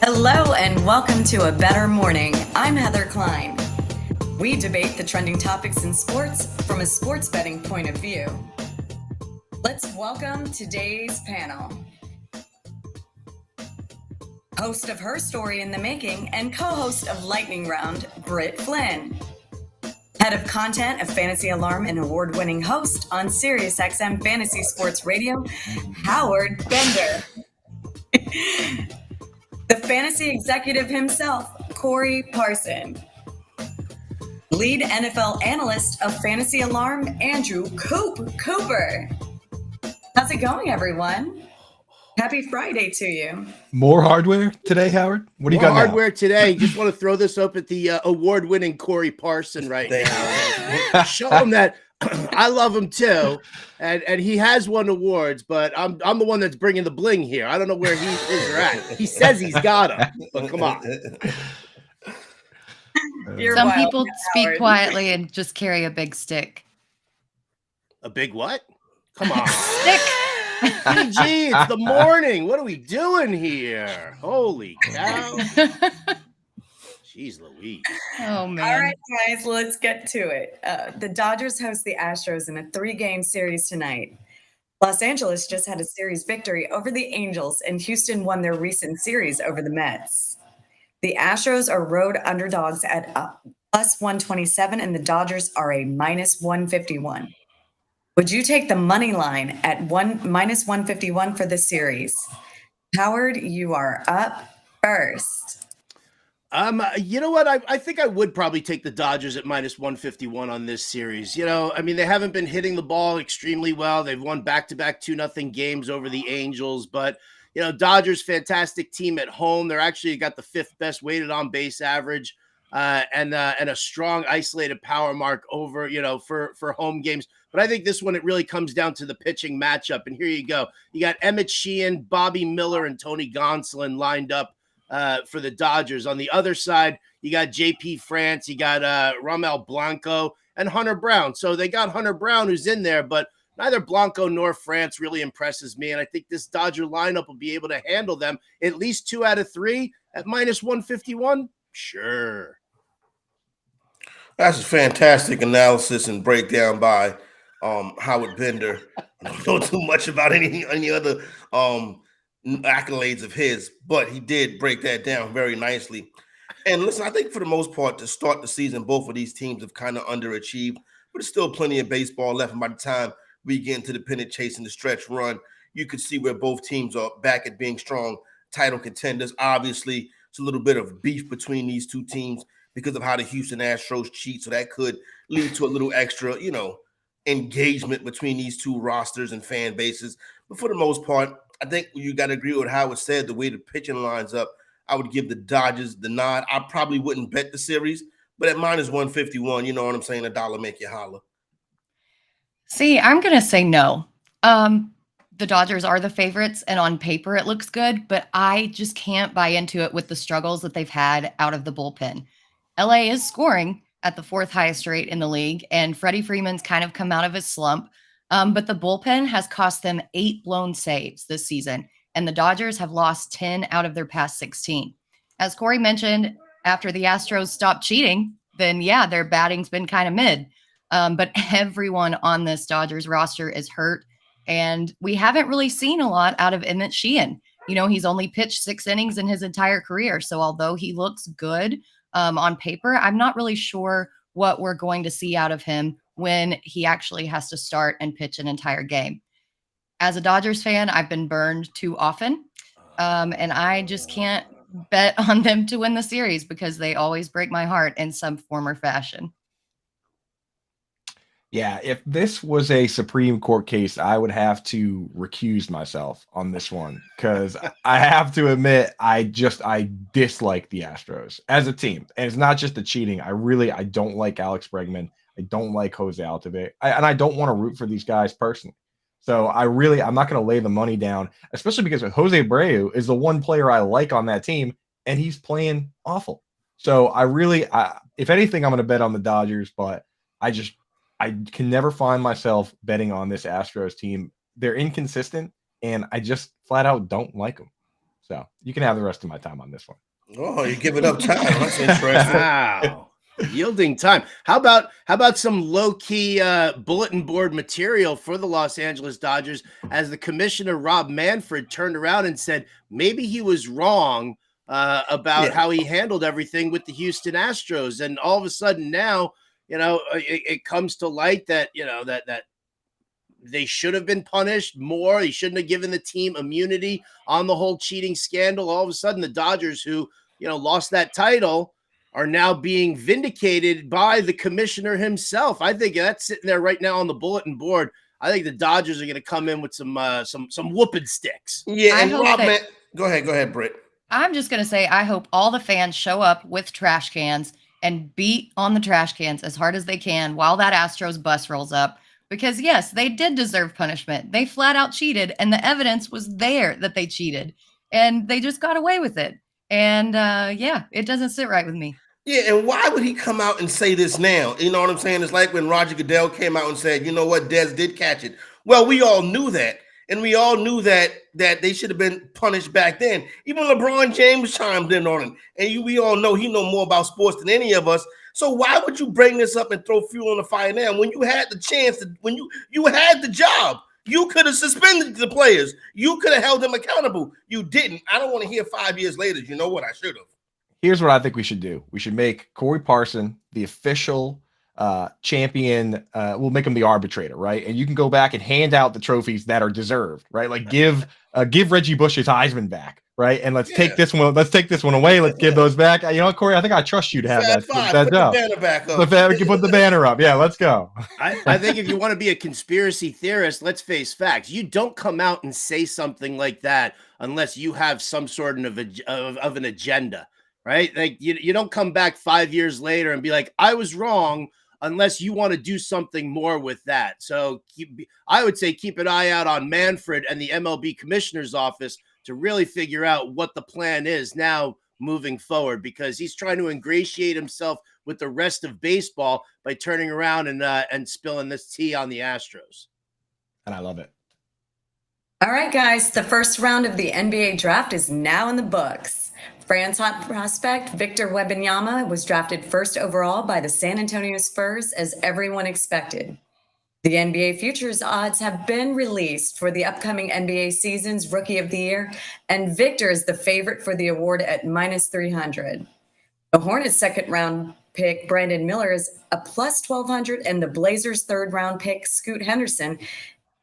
Hello and welcome to A Better Morning. I'm Heather Klein. We debate the trending topics in sports from a sports betting point of view. Let's welcome today's panel. Host of Her Story in the Making and co-host of Lightning Round, Britt Flynn. Head of Content of Fantasy Alarm and award-winning host on SiriusXM Fantasy Sports Radio, Howard Bender. The fantasy executive himself, Corey Parson. Lead NFL analyst of Fantasy Alarm, Andrew Cooper. How's it going, everyone? Happy Friday to you. More hardware today, Howard? What do you got now? Hardware today. Just want to throw this up at the award-winning Corey Parson right now. Show him that I love him too, and he has won awards, but I'm the one that's bringing the bling here. I don't know where he is or at. He says he's got him, but come on. Some people speak quietly and just carry a big stick. A big what? Come on. Stick. PG, it's the morning. What are we doing here? Holy cow. Jeez Louise. Oh, man. All right, guys, let's get to it. The Dodgers host the Astros in a 3-game series tonight. Los Angeles just had a series victory over the Angels, and Houston won their recent series over the Mets. The Astros are road underdogs at plus 127, and the Dodgers are a minus 151. Would you take the money line at minus 151 for the series? Howard, you are up first. You know what? I think I would probably take the Dodgers at minus 151 on this series. You know, I mean, they haven't been hitting the ball extremely well. They've won back-to-back 2-0 games over the Angels, but you know, Dodgers, fantastic team at home. They're actually got the 5th best weighted on base average, and a strong isolated power mark over, you know, for home games. But I think this one, it really comes down to the pitching matchup. And here you go. You got Emmett Sheehan, Bobby Miller, and Tony Gonsolin lined up for the Dodgers. On the other side, you got JP France, you got Ramel Blanco, and Hunter Brown. So they got Hunter Brown who's in there, but neither Blanco nor France really impresses me. And I think this Dodger lineup will be able to handle them at least 2 out of 3 at minus 151. Sure. That's a fantastic analysis and breakdown by Howard Bender. I don't know too much about any other accolades of his, but he did break that down very nicely. And listen, I think for the most part, to start the season, both of these teams have kind of underachieved, but there's still plenty of baseball left. And by the time we get into the pennant chase and the stretch run, you could see where both teams are back at being strong title contenders. Obviously, it's a little bit of beef between these two teams because of how the Houston Astros cheat. So that could lead to a little extra, you know, engagement between these two rosters and fan bases. But for the most part, I think you got to agree with Howard said, the way the pitching lines up, I would give the Dodgers the nod. I probably wouldn't bet the series, but at minus 151, you know what I'm saying? A dollar make you holler. See, I'm going to say no. The Dodgers are the favorites, and on paper it looks good, but I just can't buy into it with the struggles that they've had out of the bullpen. LA is scoring at the 4th highest rate in the league, and Freddie Freeman's kind of come out of his slump. But the bullpen has cost them 8 blown saves this season, and the Dodgers have lost 10 out of their past 16. As Corey mentioned, after the Astros stopped cheating, then yeah, their batting's been kind of mid. But everyone on this Dodgers roster is hurt, and we haven't really seen a lot out of Emmett Sheehan. You know, he's only pitched 6 innings in his entire career, so although he looks good on paper, I'm not really sure what we're going to see out of him when he actually has to start and pitch an entire game. As a Dodgers fan, I've been burned too often, and I just can't bet on them to win the series because they always break my heart in some form or fashion. Yeah, if this was a Supreme Court case, I would have to recuse myself on this one because I have to admit, I dislike the Astros as a team. And it's not just the cheating. I don't like Alex Bregman. I don't like Jose Altuve. And I don't want to root for these guys personally. So I'm not going to lay the money down, especially because Jose Abreu is the one player I like on that team, and he's playing awful. So if anything, I'm going to bet on the Dodgers, but I can never find myself betting on this Astros team. They're inconsistent, and I just flat out don't like them. So you can have the rest of my time on this one. Oh, you're giving up time. That's interesting. Wow. Yielding time. How about some low-key bulletin board material for the Los Angeles Dodgers as the commissioner Rob Manfred turned around and said maybe he was wrong about how he handled everything with the Houston Astros, and all of a sudden now, it comes to light that that they should have been punished more. He shouldn't have given the team immunity on the whole cheating scandal. All of a sudden, the Dodgers, who lost that title, are now being vindicated by the commissioner himself. I think that's sitting there right now on the bulletin board. I think the Dodgers are going to come in with some whooping sticks. Yeah, and Rob, go ahead, Britt. I'm just going to say I hope all the fans show up with trash cans and beat on the trash cans as hard as they can while that Astros bus rolls up. Because, yes, they did deserve punishment. They flat out cheated, and the evidence was there that they cheated. And they just got away with it. And, it doesn't sit right with me. Yeah, and why would he come out and say this now? You know what I'm saying? It's like when Roger Goodell came out and said, you know what, Dez did catch it. Well, we all knew that. And we all knew that they should have been punished back then. Even LeBron James chimed in on it. And we all know he know more about sports than any of us. So why would you bring this up and throw fuel on the fire now when you had the chance when you had the job? You could have suspended the players. You could have held them accountable. You didn't. I don't want to hear 5 years later, you know what, I should have. Here's what I think we should do. We should make Corey Parson the official champion. We'll make him the arbitrator, right? And you can go back and hand out the trophies that are deserved, right? Like give Reggie Bush his Heisman back, right? And let's take this one. Let's take this one away. Let's give those back. You know what, Corey? I think I trust you to have that put job. The banner back up. Put the banner up. Yeah, let's go. I think if you want to be a conspiracy theorist, let's face facts. You don't come out and say something like that unless you have some sort of an agenda, right? Like you don't come back 5 years later and be like, I was wrong, unless you want to do something more with that. So I would say keep an eye out on Manfred and the MLB commissioner's office to really figure out what the plan is now moving forward, because he's trying to ingratiate himself with the rest of baseball by turning around and spilling this tea on the Astros. And I love it. All right, guys, the first round of the NBA draft is now in the books. France hot prospect Victor Wembanyama was drafted first overall by the San Antonio Spurs, as everyone expected. The NBA futures odds have been released for the upcoming NBA season's Rookie of the Year, and Victor is the favorite for the award at -300. The Hornets' second-round pick, Brandon Miller, is a +1,200, and the Blazers' third-round pick, Scoot Henderson,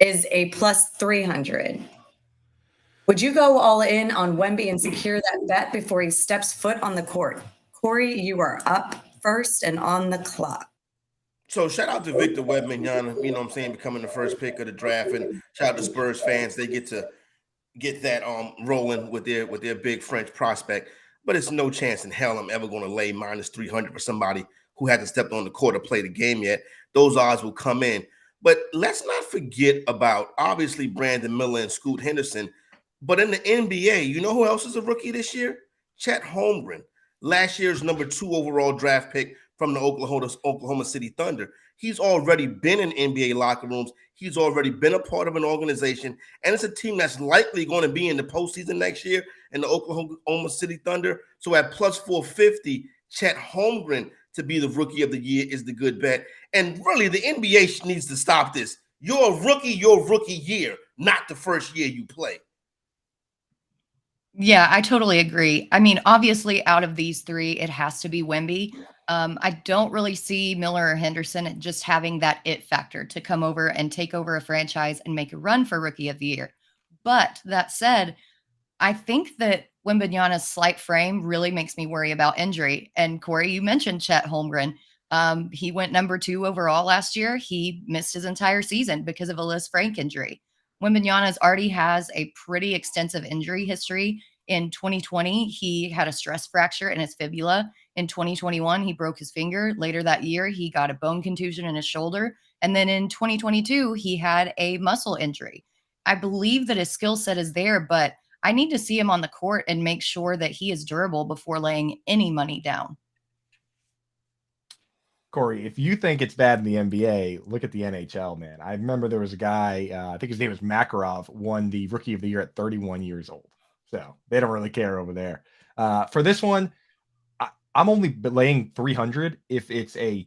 is a +300. Would you go all in on Wemby and secure that bet before he steps foot on the court? Corey, you are up first and on the clock. So shout out to Victor Wembanyama, you know what I'm saying, becoming the first pick of the draft, and shout out to Spurs fans. They get to get that rolling with their big French prospect. But it's no chance in hell I'm ever going to lay -300 for somebody who hasn't stepped on the court or played a game yet. Those odds will come in. But let's not forget about, obviously, Brandon Miller and Scoot Henderson. But in the NBA, you know who else is a rookie this year? Chet Holmgren, last year's #2 overall draft pick from the Oklahoma City Thunder. He's already been in NBA locker rooms. He's already been a part of an organization, and it's a team that's likely going to be in the postseason next year in the Oklahoma City Thunder. So at +450, Chet Holmgren to be the Rookie of the Year is the good bet. And really, the NBA needs to stop this. You're a rookie your rookie year, not the first year you play. Yeah, I totally agree. I mean, obviously, out of these three, it has to be Wemby. I don't really see Miller or Henderson just having that it factor to come over and take over a franchise and make a run for Rookie of the Year. But that said, I think that Wembanyama's slight frame really makes me worry about injury. And Corey, you mentioned Chet Holmgren. He went #2 overall last year. He missed his entire season because of a Liz Frank injury. Wembanyama already has a pretty extensive injury history. In 2020, he had a stress fracture in his fibula. In 2021, he broke his finger. Later that year, he got a bone contusion in his shoulder. And then in 2022, he had a muscle injury. I believe that his skill set is there, but I need to see him on the court and make sure that he is durable before laying any money down. Corey, if you think it's bad in the NBA, look at the NHL, man. I remember there was a guy, I think his name was Makarov, won the Rookie of the Year at 31 years old. So they don't really care over there. For this one, I'm only laying 300 if it's a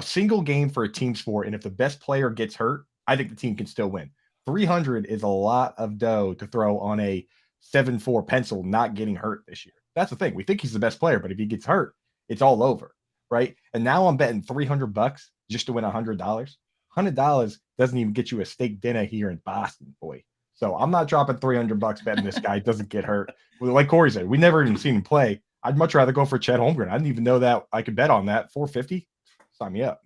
single game for a team sport, and if the best player gets hurt, I think the team can still win. 300 is a lot of dough to throw on a 7-4 pencil not getting hurt this year. That's the thing. We think he's the best player, but if he gets hurt, it's all over, right? And now I'm betting $300 just to win $100. $100 doesn't even get you a steak dinner here in Boston, boy. So I'm not dropping $300 betting this guy doesn't get hurt. Like Corey said, we never even seen him play. I'd much rather go for Chet Holmgren. I didn't even know that I could bet on that. 450, sign me up.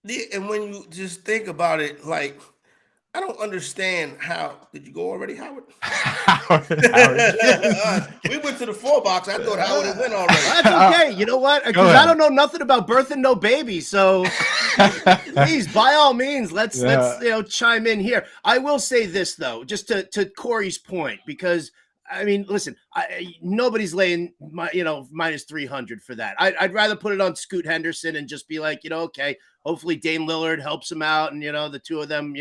Yeah, and when you just think about it, like, I don't understand how. Did you go already, Howard? We went to the 4 box. I thought Howard had went already. That's okay. You know what? Because I don't know nothing about birth and no baby. So please, by all means, let's chime in here. I will say this though, just to Corey's point, because I mean, listen, nobody's laying minus 300 for that. I'd rather put it on Scoot Henderson and just be like, okay, hopefully Dame Lillard helps him out, and the two of them,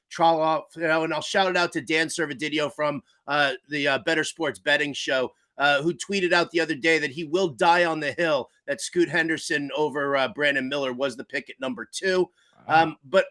trawl off, and I'll shout it out to Dan Servadidio from the Better Sports Betting Show, who tweeted out the other day that he will die on the hill that Scoot Henderson over Brandon Miller was the pick at number 2. But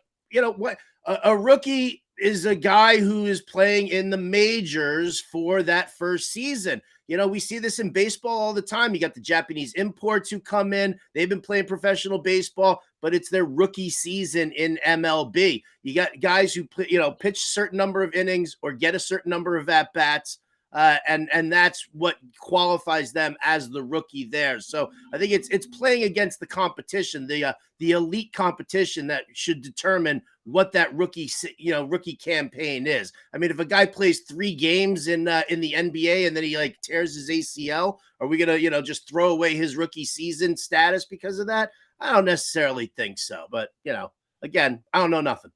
what, a rookie is a guy who is playing in the majors for that first season. We see this in baseball all the time. You got the Japanese imports who come in. They've been playing professional baseball, but it's their rookie season in MLB. You got guys who pitch a certain number of innings or get a certain number of at-bats, and that's what qualifies them as the rookie there. So I think it's playing against the competition, the elite competition that should determine what that rookie campaign is. I mean, if a guy plays 3 games in the NBA and then he tears his ACL, are we gonna just throw away his rookie season status because of that? I don't necessarily think so, but again, I don't know nothing.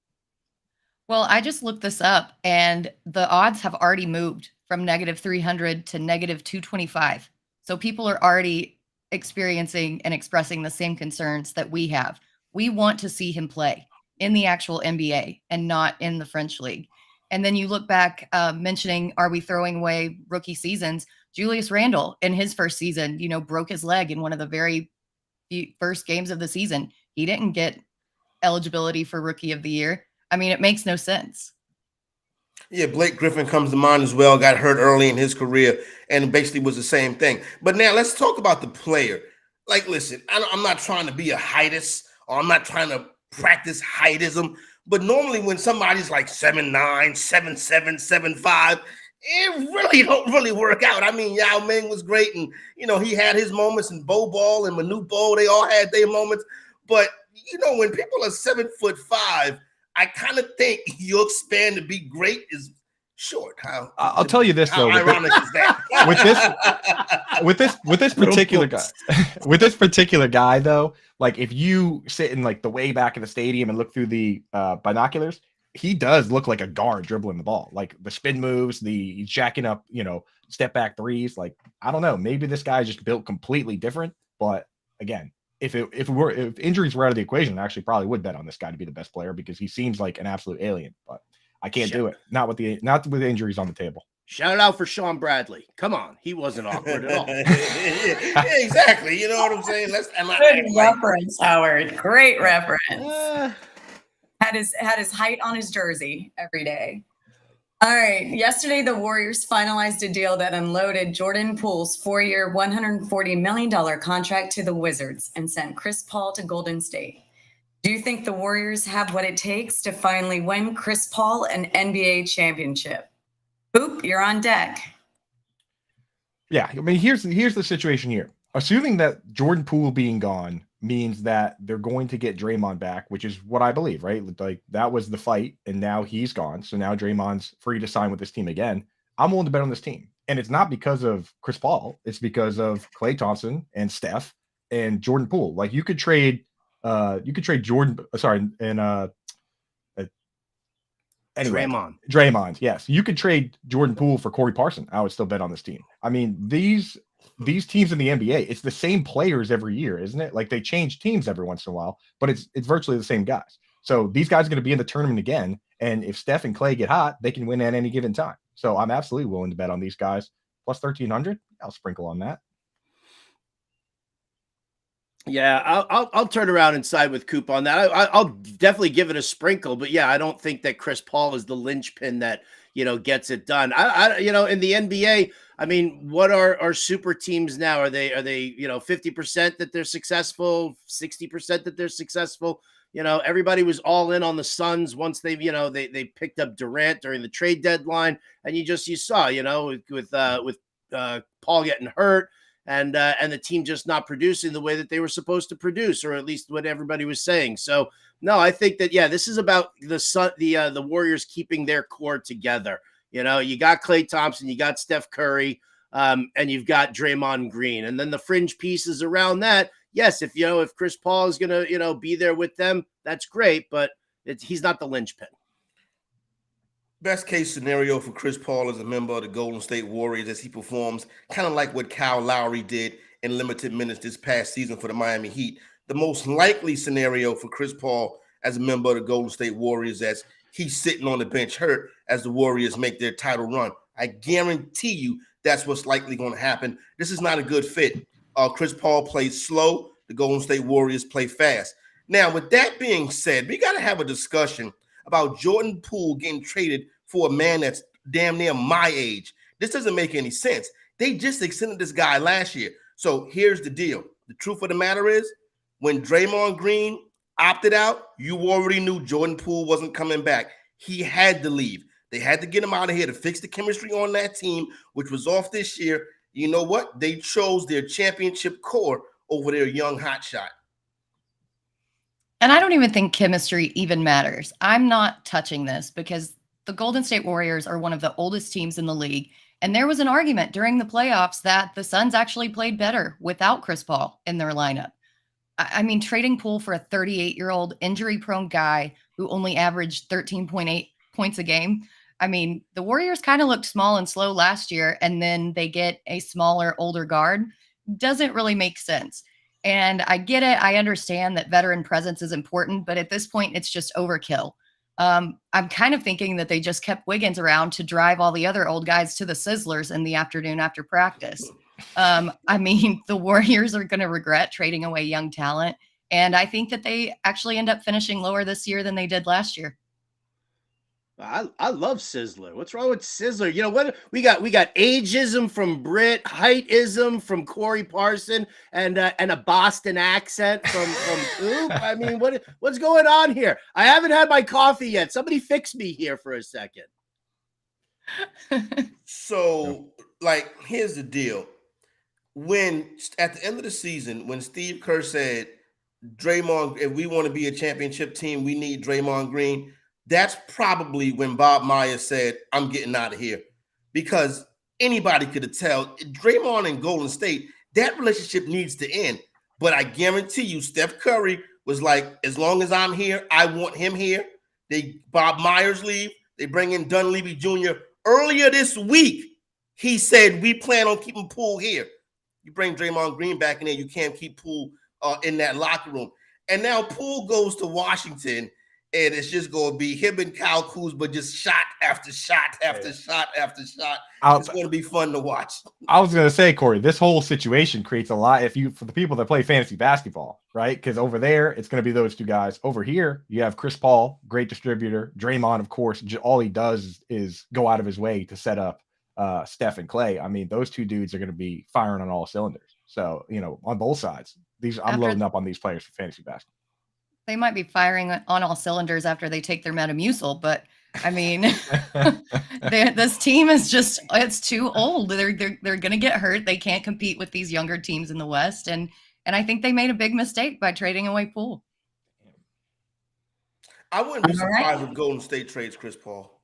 Well, I just looked this up, and the odds have already moved from negative 300 to negative 225. So people are already experiencing and expressing the same concerns that we have. We want to see him play in the actual NBA and not in the French league. And then you look back, mentioning, are we throwing away rookie seasons? Julius Randle in his first season, broke his leg in one of the very first games of the season. He didn't get eligibility for rookie of the year. I mean, it makes no sense. Yeah, Blake Griffin comes to mind as well. Got hurt early in his career and basically was the same thing. But now let's talk about the player. Listen, I'm not trying to be a heightist, or I'm not trying to practice heightism. But normally when somebody's like 7'9", 7'7", 7'5", it really don't really work out. I mean, Yao Ming was great, and he had his moments, and Bo Ball and Manute Bol, they all had their moments. But when people are 7'5", I kind of think your span to be great is short. I'll tell you this though. Ironic is that? with this particular guy though, if you sit in the way back of the stadium and look through the binoculars, he does look like a guard dribbling the ball. The spin moves, the jacking up, step back threes. I don't know, maybe this guy's just built completely different. But again, if injuries were out of the equation, I actually probably would bet on this guy to be the best player because he seems like an absolute alien. But I can't do it. Not with the injuries on the table. Shout it out for Sean Bradley. Come on, he wasn't awkward at all. Yeah, exactly. You know what I'm saying? Good reference, Howard. Great reference. Had his height on his jersey every day. All right. Yesterday, the Warriors finalized a deal that unloaded Jordan Poole's 4-year, $140 million contract to the Wizards and sent Chris Paul to Golden State. Do you think the Warriors have what it takes to finally win Chris Paul an NBA championship? Coop, you're on deck. Yeah. I mean, here's the situation here. Assuming that Jordan Poole being gone means that they're going to get Draymond back, which is what I believe, right? That was the fight, and now he's gone. So now Draymond's free to sign with this team again. I'm willing to bet on this team. And it's not because of Chris Paul. It's because of Klay Thompson and Steph and Jordan Poole. You could trade Jordan, Draymond, yes. You could trade Jordan Poole for Corey Parson. I would still bet on this team. I mean, these teams in the NBA, it's the same players every year, isn't it? They change teams every once in a while, but it's virtually the same guys. So these guys are going to be in the tournament again. And if Steph and Clay get hot, they can win at any given time. So I'm absolutely willing to bet on these guys. Plus 1,300, I'll sprinkle on that. Yeah, I'll turn around and side with Coop on that. I'll definitely give it a sprinkle, but yeah, I don't think that Chris Paul is the linchpin that, gets it done. In the NBA, I mean, what are super teams now? Are they 50% that they're successful, 60% that they're successful? Everybody was all in on the Suns once they picked up Durant during the trade deadline, and you saw, with Paul getting hurt. And the team just not producing the way that they were supposed to produce, or at least what everybody was saying. So no, I think that this is about the Warriors keeping their core together. You got Klay Thompson, you got Steph Curry, and you've got Draymond Green, and then the fringe pieces around that. Yes, if Chris Paul is gonna be there with them, that's great, but he's not the linchpin. Best case scenario for Chris Paul as a member of the Golden State Warriors as he performs kind of like what Kyle Lowry did in limited minutes this past season for the Miami Heat. The most likely scenario for Chris Paul as a member of the Golden State Warriors as he's sitting on the bench hurt as the Warriors make their title run. I guarantee you that's what's likely going to happen. This is not a good fit. Chris Paul plays slow. The Golden State Warriors play fast. Now, with that being said, we got to have a discussion about Jordan Poole getting traded for a man that's damn near my age. This doesn't make any sense. They just extended this guy last year. So here's the deal. The truth of the matter is, when Draymond Green opted out, you already knew Jordan Poole wasn't coming back. He had to leave. They had to get him out of here to fix the chemistry on that team, which was off this year. You know what? They chose their championship core over their young hotshot. And I don't even think chemistry even matters. I'm not touching this because the Golden State Warriors are one of the oldest teams in the league. And there was an argument during the playoffs that the Suns actually played better without Chris Paul in their lineup. I mean, trading Poole for a 38-year-old injury-prone guy who only averaged 13.8 points a game. I mean, the Warriors kind of looked small and slow last year, and then they get a smaller, older guard. Doesn't really make sense. And I get it. I understand that veteran presence is important, but at this point, it's just overkill. I'm kind of thinking that they just kept Wiggins around to drive all the other old guys to the Sizzlers in the afternoon after practice. I mean, the Warriors are going to regret trading away young talent. And I think that they actually end up finishing lower this year than they did last year. I love Sizzler. What's wrong with Sizzler? You know what we got ageism from Britt, heightism from Corey Parson, and a Boston accent from Coop. I mean, what's going on here? I haven't had my coffee yet. Somebody fix me here for a second. So, here's the deal. When at the end of the season, when Steve Kerr said, Draymond, if we want to be a championship team, we need Draymond Green. That's probably when Bob Myers said, I'm getting out of here, because anybody could have tell Draymond and Golden State, that relationship needs to end. But I guarantee you, Steph Curry was like, as long as I'm here, I want him here. Bob Myers leave. They bring in Dunleavy Jr. Earlier this week, he said, we plan on keeping Poole here. You bring Draymond Green back in there, you can't keep Poole in that locker room. And now Poole goes to Washington, and it's just going to be him and Kyle Kuzma just shot after shot after shot after shot. It's going to be fun to watch. I was going to say, Corey, this whole situation creates a lot for the people that play fantasy basketball, right? Because over there, it's going to be those two guys. Over here, you have Chris Paul, great distributor. Draymond, of course, all he does is go out of his way to set up Steph and Clay. I mean, those two dudes are going to be firing on all cylinders. So, on both sides, I'm loading up on these players for fantasy basketball. They might be firing on all cylinders after they take their Metamucil, but I mean, this team is it's too old. They're going to get hurt. They can't compete with these younger teams in the West. And I think they made a big mistake by trading away Poole. I wouldn't be surprised if Golden State trades Chris Paul.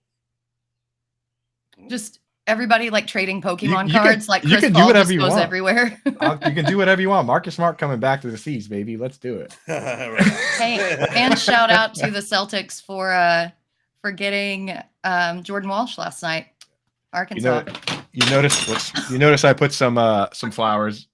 Just everybody trading Pokemon cards, Chris can do Paul whatever just you goes want. everywhere. You can do whatever you want. Marcus Smart coming back to the Seas, baby. Let's do it. Hey, and shout out to the Celtics for getting Jordan Walsh last night. Arkansas. You notice I put some flowers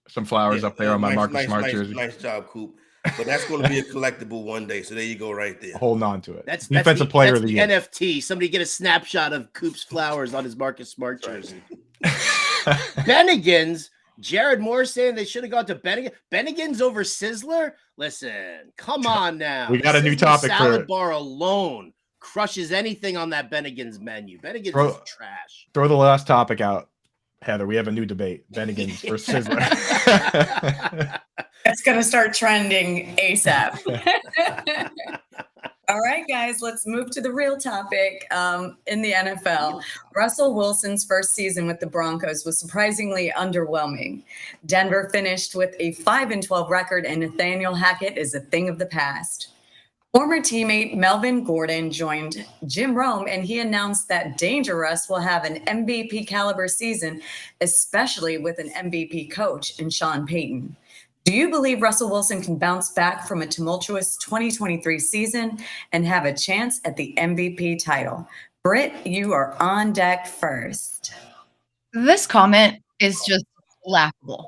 up there on my Marcus Smart jersey. Nice job, Coop. but that's going to be a collectible one day. So there you go, right there. Holding on to it. That's Defensive Player of the Year. NFT. Somebody get a snapshot of Coop's flowers on his Marcus Smart jersey. Bennigan's. Jared Moore saying they should have gone to Bennigan. Bennigan's over Sizzler. Listen, come on now. We got a new topic salad for bar alone crushes anything on that Bennigan's menu. Bennigan's is trash. Throw the last topic out, Heather. We have a new debate. Bennigan's versus Sizzler. It's going to start trending ASAP. All right, guys, let's move to the real topic in the NFL. Russell Wilson's first season with the Broncos was surprisingly underwhelming. Denver finished with a 5-12 record, and Nathaniel Hackett is a thing of the past. Former teammate Melvin Gordon joined Jim Rome, and he announced that Danger Russ will have an MVP caliber season, especially with an MVP coach in Sean Payton. Do you believe Russell Wilson can bounce back from a tumultuous 2023 season and have a chance at the MVP title? Britt, you are on deck first. This comment is just laughable.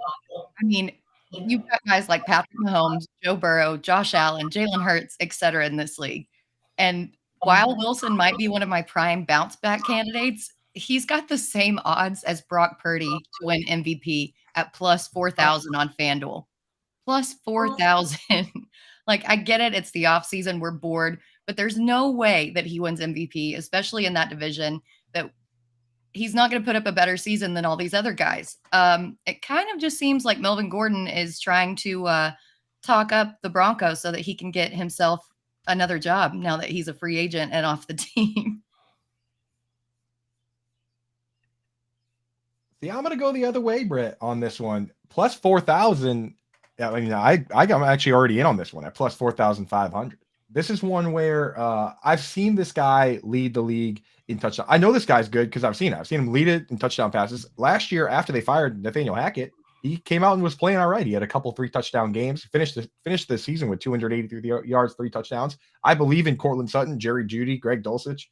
I mean, you've got guys like Patrick Mahomes, Joe Burrow, Josh Allen, Jalen Hurts, etc. in this league. And while Wilson might be one of my prime bounce back candidates, he's got the same odds as Brock Purdy to win MVP at plus 4,000 on FanDuel. Plus 4,000. Like, I get it. It's the offseason. We're bored. But there's no way that he wins MVP, especially in that division, that he's not going to put up a better season than all these other guys. It kind of just seems like Melvin Gordon is trying to talk up the Broncos so that he can get himself another job now that he's a free agent and off the team. See, I'm going to go the other way, Britt, on this one. Plus 4,000. I mean, I'm actually already in on this one at plus 4,500. This is one where I've seen this guy lead the league in touchdown. I know this guy's good because I've seen it. I've seen him lead it in touchdown passes. Last year, after they fired Nathaniel Hackett, he came out and was playing all right. He had a couple 3-touchdown games. Finished the season with 283 yards, 3 touchdowns. I believe in Cortland Sutton, Jerry Jeudy, Greg Dulcich.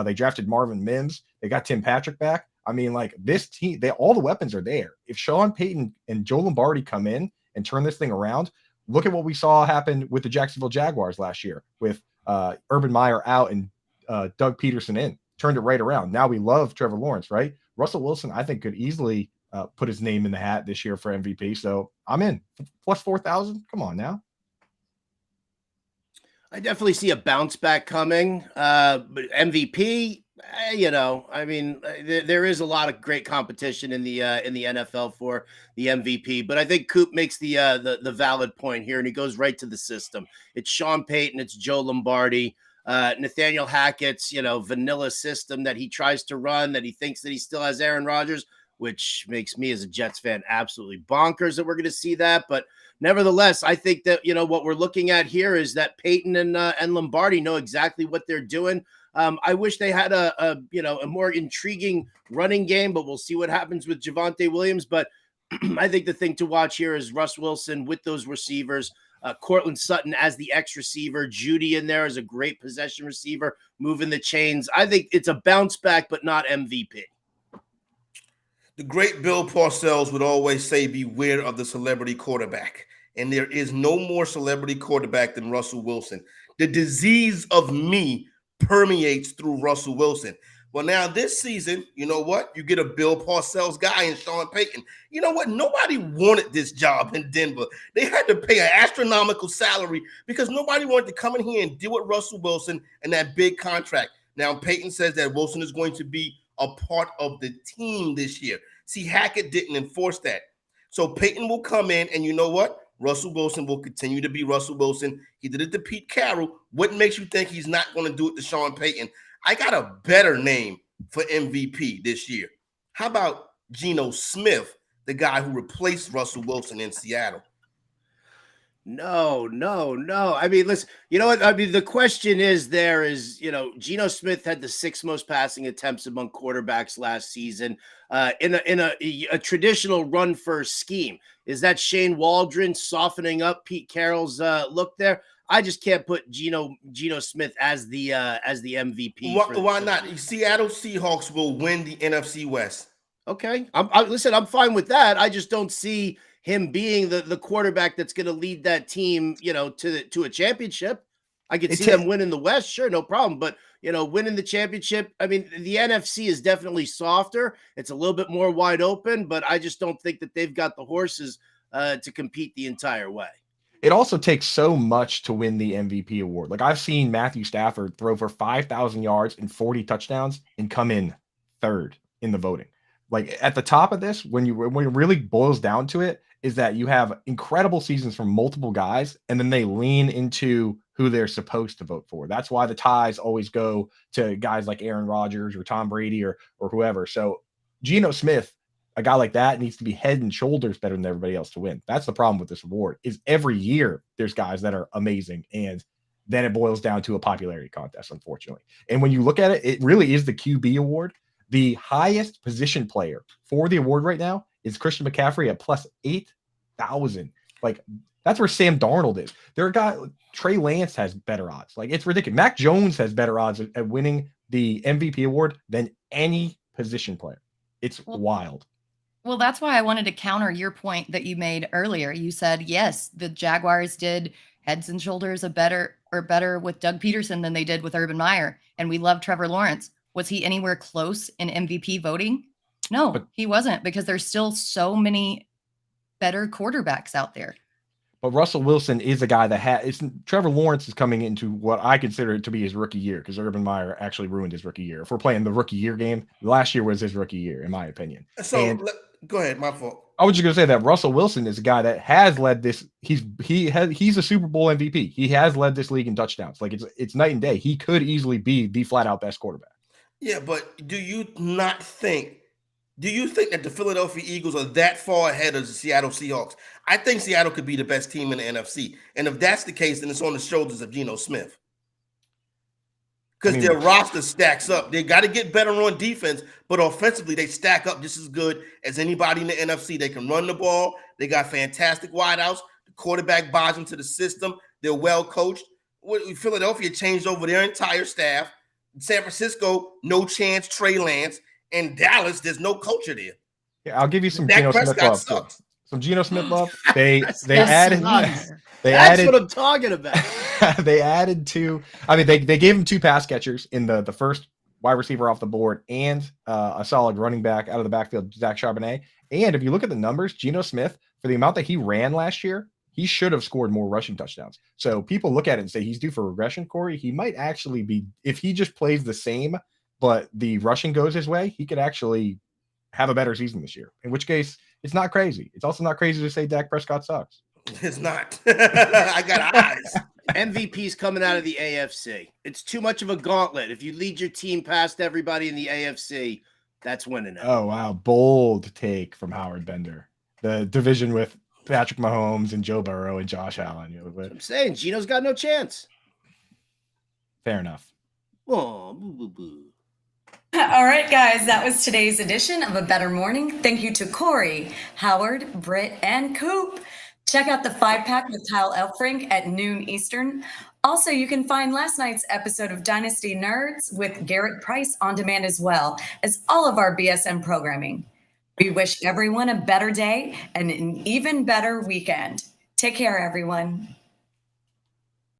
They drafted Marvin Mims. They got Tim Patrick back. I mean, like, this team, all the weapons are there. If Sean Payton and Joe Lombardi come in and turn this thing around, look at what we saw happen with the Jacksonville Jaguars last year with Urban Meyer out and Doug Peterson in. Turned it right around. Now we love Trevor Lawrence, right? Russell Wilson, I think, could easily put his name in the hat this year for MVP. So I'm in. Plus 4,000. Come on now. I definitely see a bounce back coming. But MVP, I mean, there is a lot of great competition in the NFL for the MVP. But I think Coop makes the valid point here, and he goes right to the system. It's Sean Payton, it's Joe Lombardi, Nathaniel Hackett's vanilla system that he tries to run, that he thinks that he still has Aaron Rodgers, which makes me as a Jets fan absolutely bonkers that we're going to see that. But nevertheless, I think that what we're looking at here is that Payton and Lombardi know exactly what they're doing. I wish they had a more intriguing running game, but we'll see what happens with Javonte Williams. But I think the thing to watch here is Russ Wilson with those receivers, Cortland Sutton as the X receiver, Jeudy in there as a great possession receiver, moving the chains. I think it's a bounce back, but not MVP. The great Bill Parcells would always say, beware of the celebrity quarterback. And there is no more celebrity quarterback than Russell Wilson. The disease of me permeates through Russell Wilson. Well, now this season, you know what? You get a Bill Parcells guy in Sean Payton. You know what? Nobody wanted this job in Denver. They had to pay an astronomical salary because nobody wanted to come in here and deal with Russell Wilson and that big contract. Now, Payton says that Wilson is going to be a part of the team this year. See, Hackett didn't enforce that. So Payton will come in, and you know what? Russell Wilson will continue to be Russell Wilson. He did it to Pete Carroll. What makes you think he's not going to do it to Sean Payton? I got a better name for MVP this year. How about Geno Smith, the guy who replaced Russell Wilson in Seattle? No. I mean, listen, you know what? I mean, the question is Geno Smith had the 6th most passing attempts among quarterbacks last season in a traditional run first scheme. Is that Shane Waldron softening up Pete Carroll's look there? I just can't put Geno Smith as the MVP. Why not? Seattle Seahawks will win the NFC West. Okay. Listen, I'm fine with that. I just don't see him being the quarterback that's going to lead that team, to a championship. I could see them winning the West, sure, no problem. But winning the championship, I mean, the NFC is definitely softer. It's a little bit more wide open, but I just don't think that they've got the horses to compete the entire way. It also takes so much to win the MVP award. Like I've seen Matthew Stafford throw for 5,000 yards and 40 touchdowns and come in third in the voting. Like at the top of this, when it really boils down to it, is that you have incredible seasons from multiple guys, and then they lean into who they're supposed to vote for. That's why the ties always go to guys like Aaron Rodgers or Tom Brady or whoever. So Geno Smith, a guy like that, needs to be head and shoulders better than everybody else to win. That's the problem with this award, is every year there's guys that are amazing, and then it boils down to a popularity contest, unfortunately. And when you look at it, it really is the QB award. The highest position player for the award right now is Christian McCaffrey at plus 8,000. Like that's where Sam Darnold is. There are guys, Trey Lance has better odds. Like it's ridiculous. Mac Jones has better odds at winning the MVP award than any position player. It's wild. Well, that's why I wanted to counter your point that you made earlier. You said, yes, the Jaguars did heads and shoulders better with Doug Peterson than they did with Urban Meyer. And we love Trevor Lawrence. Was he anywhere close in MVP voting? No, but he wasn't, because there's still so many better quarterbacks out there. But Russell Wilson is a guy that Trevor Lawrence is coming into what I consider to be his rookie year, because Urban Meyer actually ruined his rookie year. If we're playing the rookie year game, last year was his rookie year, in my opinion. So go ahead, my fault. I was just going to say that Russell Wilson is a guy that has led this. He's a Super Bowl MVP. He has led this league in touchdowns. Like it's night and day. He could easily be the flat out best quarterback. Yeah, but do you think that the Philadelphia Eagles are that far ahead of the Seattle Seahawks? I think Seattle could be the best team in the NFC. And if that's the case, then it's on the shoulders of Geno Smith. Because their roster stacks up. They got to get better on defense, but offensively, they stack up just as good as anybody in the NFC. They can run the ball. They got fantastic wideouts. The quarterback buys into the system. They're well coached. Philadelphia changed over their entire staff. San Francisco, no chance, Trey Lance. And Dallas, there's no culture there. Yeah, I'll give you some Geno Smith love. Some Geno Smith love. They added. That's what I'm talking about. They added two. I mean, they gave him two pass catchers in the first wide receiver off the board and a solid running back out of the backfield, Zach Charbonnet. And if you look at the numbers, Geno Smith, for the amount that he ran last year, he should have scored more rushing touchdowns. So people look at it and say he's due for regression, Corey. He might actually be, if he just plays the same, but the rushing goes his way, he could actually have a better season this year. In which case, it's not crazy. It's also not crazy to say Dak Prescott sucks. It's not. I got eyes. MVP's coming out of the AFC. It's too much of a gauntlet. If you lead your team past everybody in the AFC, that's winning it. Oh, wow. Bold take from Howard Bender. The division with Patrick Mahomes and Joe Burrow and Josh Allen. I'm saying Geno's got no chance. Fair enough. Oh, boo, boo, boo. All right, guys, that was today's edition of A Better Morning. Thank you to Corey, Howard, Britt, and Coop. Check out the 5-pack with Kyle Elfrink at noon Eastern. Also, you can find last night's episode of Dynasty Nerds with Garrett Price on demand, as well as all of our BSN programming. We wish everyone a better day and an even better weekend. Take care, everyone.